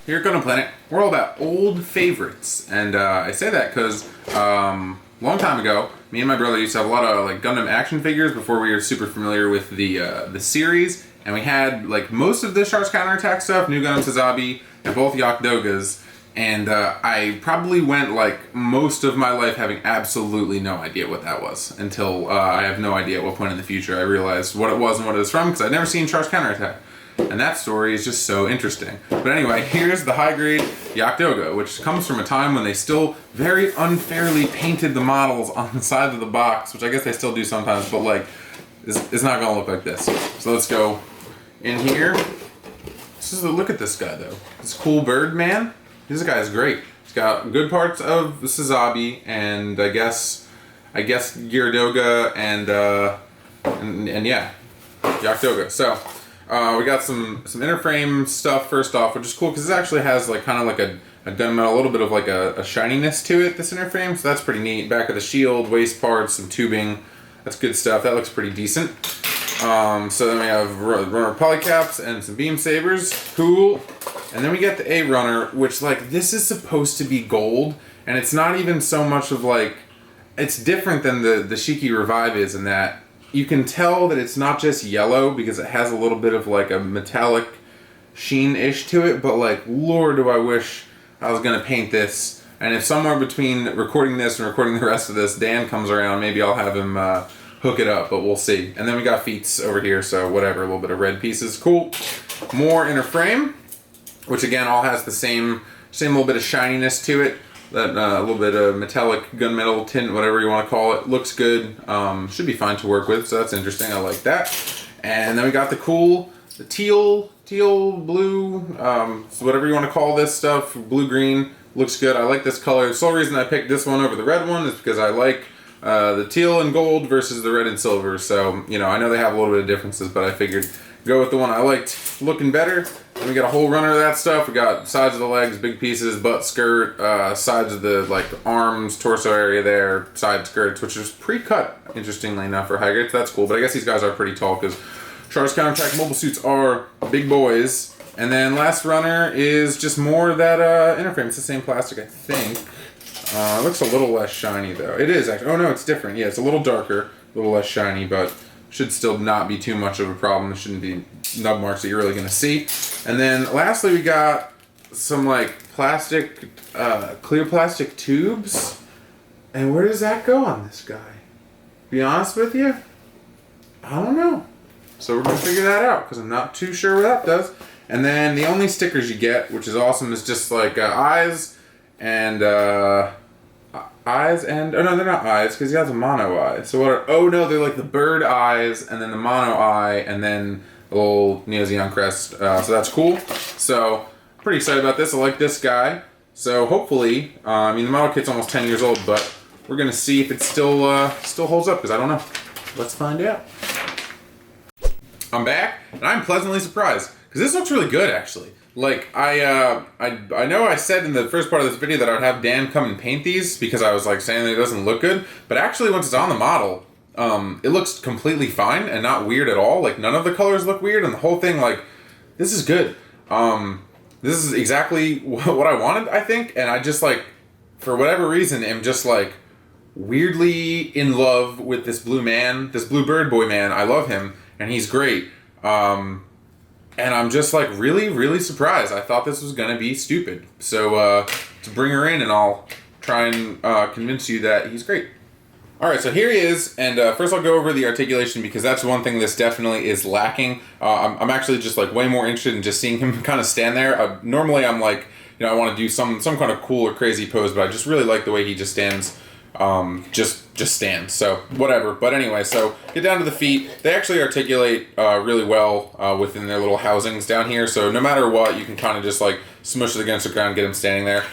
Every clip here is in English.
Here at Gundam Planet, we're all about old favorites, and I say that because long time ago, me and my brother used to have a lot of like Gundam action figures before we were super familiar with the series, and we had like most of the Shark's Counterattack stuff, New Gundam Sazabi, and both Jagd Dogas, and I probably went like most of my life having absolutely no idea what that was until I have no idea at what point in the future I realized what it was and what it was from, because I'd never seen Shark's Counterattack. And that story is just so interesting. But anyway, here's the high-grade Jagd Doga, which comes from a time when they still very unfairly painted the models on the side of the box, which I guess they still do sometimes, but like, it's not gonna look like this. So let's go in here. Look at this guy though. This cool bird man. This guy is great. He's got good parts of Sazabi and I guess Jagd Doga and yeah, Jagd Doga. So. We got some interframe stuff first off, which is cool because this actually has like kind of like a gunmetal, a little bit of like a shininess to it, this interframe, so that's pretty neat. Back of the shield, waist parts, some tubing, that's good stuff. That looks pretty decent. So then we have runner polycaps and some beam sabers, cool. And then we get the A runner, which like this is supposed to be gold, and it's not even so much of like, it's different than the Shiki Revive is in that you can tell that it's not just yellow because it has a little bit of like a metallic sheen-ish to it, but like, Lord, do I wish I was gonna paint this. And if somewhere between recording this and recording the rest of this, Dan comes around, maybe I'll have him hook it up, but we'll see. And then we got feet over here, so whatever, a little bit of red pieces, cool. More inner frame, which again all has the same little bit of shininess to it. That a little bit of metallic gunmetal tint, whatever you want to call it, looks good. Should be fine to work with, so that's interesting. I like that. And then we got the teal blue, so whatever you want to call this stuff, blue green, looks good. I like this color. The sole reason I picked this one over the red one is because I like the teal and gold versus the red and silver. So you know, I know they have a little bit of differences, but I figured go with the one I liked looking better. And we got a whole runner of that stuff. We got sides of the legs, big pieces, butt skirt, sides of the like arms, torso area there, side skirts, which is pre-cut, interestingly enough, for high grades. That's cool, but I guess these guys are pretty tall because Shark's Counterattack mobile suits are big boys. And then last runner is just more of that interframe. It's the same plastic, I think. It looks a little less shiny though. It is actually. Oh no, it's different. Yeah, it's a little darker, a little less shiny, but should still not be too much of a problem. It shouldn't be nub marks that you're really going to see. And then lastly, we got some like plastic, clear plastic tubes. And where does that go on this guy? Be honest with you, I don't know. So we're going to figure that out because I'm not too sure what that does. And then the only stickers you get, which is awesome, is just like eyes and oh no, they're not eyes because he has a mono eye. So what are, oh no, they're like the bird eyes and then the mono eye and then the little Neo-Zeon crest. So that's cool. So pretty excited about this. I like this guy. So hopefully, I mean the model kit's almost 10 years old, but we're gonna see if it still holds up because I don't know. Let's find out. I'm back and I'm pleasantly surprised because this looks really good actually. Like, I know I said in the first part of this video that I would have Dan come and paint these because I was like saying that it doesn't look good, but actually once it's on the model, it looks completely fine and not weird at all. Like, none of the colors look weird and the whole thing, like, this is good. This is exactly what I wanted, I think, and I just, like, for whatever reason, am just, like, weirdly in love with this blue man, this blue bird boy man. I love him, and he's great. And I'm just like really, really surprised. I thought this was gonna be stupid. So to bring her in and I'll try and convince you that he's great. Alright, so here he is, and first I'll go over the articulation because that's one thing this definitely is lacking. I'm actually just like way more interested in just seeing him kind of stand there. Normally I'm like, you know, I want to do some kind of cool or crazy pose, but I just really like the way he just stands. Just stands, so whatever. But anyway, so get down to the feet. They actually articulate really well within their little housings down here, so no matter what, you can kind of just like smush it against the ground, get them standing there.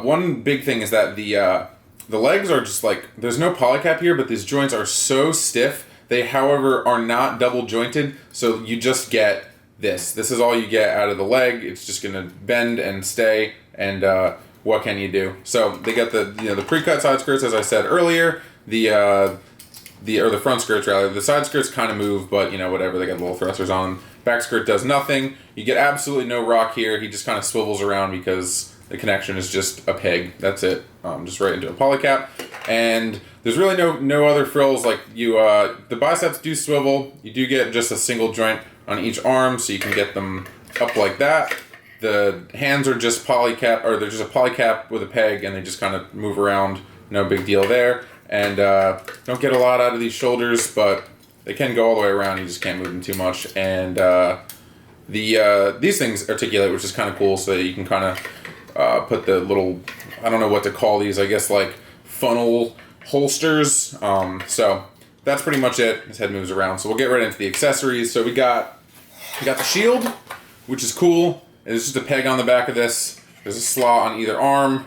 One big thing is that the legs are just like, there's no polycap here, but these joints are so stiff. They, however, are not double jointed, so you just get this. This is all you get out of the leg. It's just gonna bend and stay, and what can you do? So they got the pre-cut side skirts, as I said earlier. The front skirts rather. The side skirts kind of move, but you know, whatever. They got little thrusters on them. Back skirt does nothing. You get absolutely no rock here. He just kind of swivels around because the connection is just a peg. That's it. Just right into a polycap. And there's really no other frills. Like the biceps do swivel. You do get just a single joint on each arm, so you can get them up like that. The hands are just polycap, or they're just a polycap with a peg, and they just kind of move around. No big deal there. And don't get a lot out of these shoulders, but they can go all the way around. You just can't move them too much. And these things articulate, which is kind of cool, so that you can kind of put the little, I don't know what to call these, I guess like funnel holsters. So that's pretty much it. His head moves around. So we'll get right into the accessories. So we got the shield, which is cool. It's just a peg on the back of this. There's a slot on either arm.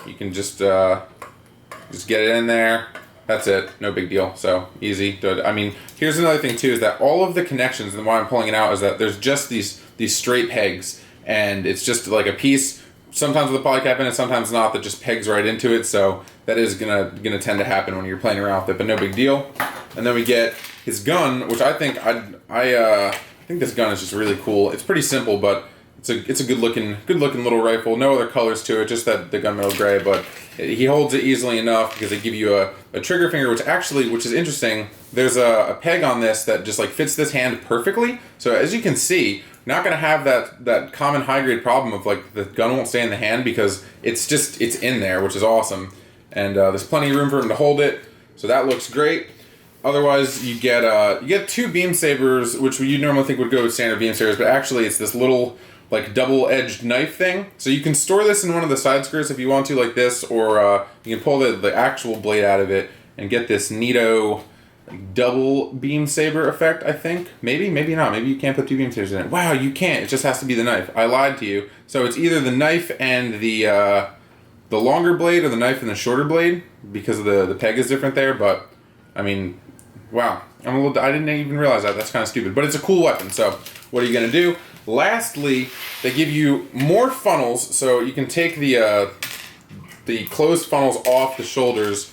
You can just get it in there. That's it. No big deal. So easy. I mean, here's another thing too, is that all of the connections, and why I'm pulling it out, is that there's just these straight pegs, and it's just like a piece, sometimes with a polycap in it, sometimes not, that just pegs right into it. So that is gonna tend to happen when you're playing around with it, but no big deal. And then we get his gun, which I think I think this gun is just really cool. It's pretty simple, but it's a good looking little rifle. No other colors to it, just that the gunmetal gray. But he holds it easily enough because they give you a trigger finger, which is interesting. There's a peg on this that just like fits this hand perfectly. So as you can see, not gonna have that common high grade problem of like the gun won't stay in the hand, because it's in there, which is awesome. And there's plenty of room for him to hold it, so that looks great. Otherwise, you get two beam sabers, which you normally think would go with standard beam sabers, but actually it's this little like double-edged knife thing. So you can store this in one of the side skirts if you want to, like this, or you can pull the actual blade out of it and get this neato double beam saber effect, I think. Maybe not. Maybe you can't put two beam sabers in it. Wow, you can't. It just has to be the knife. I lied to you. So it's either the knife and the longer blade, or the knife and the shorter blade, because the peg is different there. But I mean, wow, I didn't even realize that. That's kind of stupid, but it's a cool weapon. So what are you gonna do? Lastly, they give you more funnels, so you can take the closed funnels off the shoulders,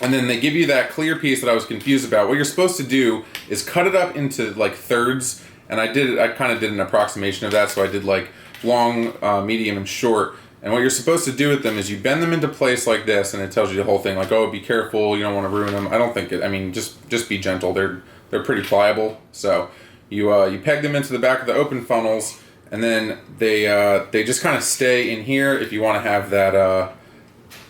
and then they give you that clear piece that I was confused about. What you're supposed to do is cut it up into like thirds, and I kind of did an approximation of that, so I did like long, medium, and short. And what you're supposed to do with them is you bend them into place like this, and it tells you the whole thing, like, oh, be careful, you don't want to ruin them. I don't think it. I mean, just be gentle. They're pretty pliable. So you peg them into the back of the open funnels, and then they just kind of stay in here if you want to have that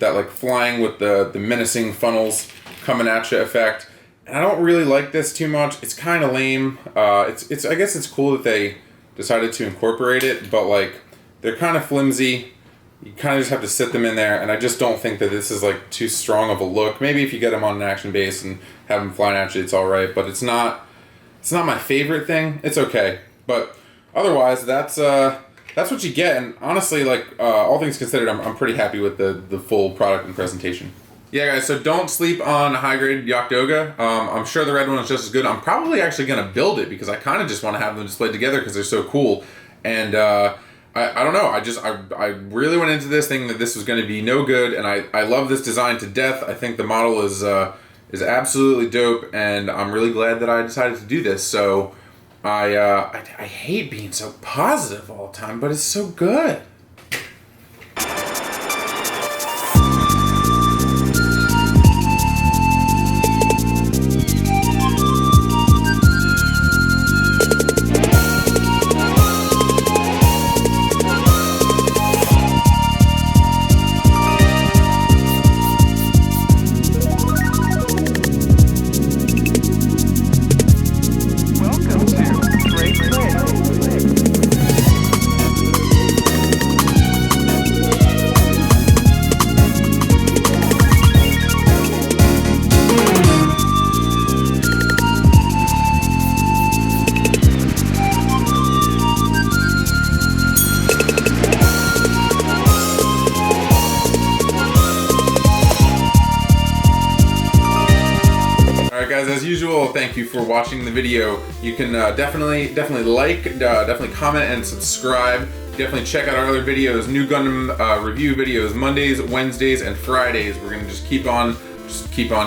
like flying with the menacing funnels coming at you effect. And I don't really like this too much. It's kind of lame. I guess it's cool that they decided to incorporate it, but like they're kind of flimsy. You kind of just have to sit them in there, and I just don't think that this is like too strong of a look. Maybe if you get them on an action base and have them flying at you, it's all right, but it's not my favorite thing. It's okay, but otherwise that's what you get. And honestly, like all things considered, I'm pretty happy with the full product and presentation. Yeah, guys, so don't sleep on high grade Jagd Doga. I'm sure the red one is just as good. I'm probably actually gonna build it because I kind of just want to have them displayed together because they're so cool. And I don't know. I really went into this thinking that this was going to be no good, and I love this design to death. I think the model is absolutely dope, and I'm really glad that I decided to do this. So I hate being so positive all the time, but it's so good. Guys, as usual, thank you for watching the video. You can definitely like, definitely comment and subscribe. Definitely check out our other videos, new Gundam review videos, Mondays, Wednesdays, and Fridays. We're gonna just keep on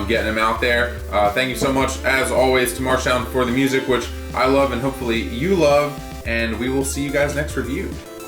getting them out there. Thank you so much, as always, to Marshawn for the music, which I love and hopefully you love, and we will see you guys next review.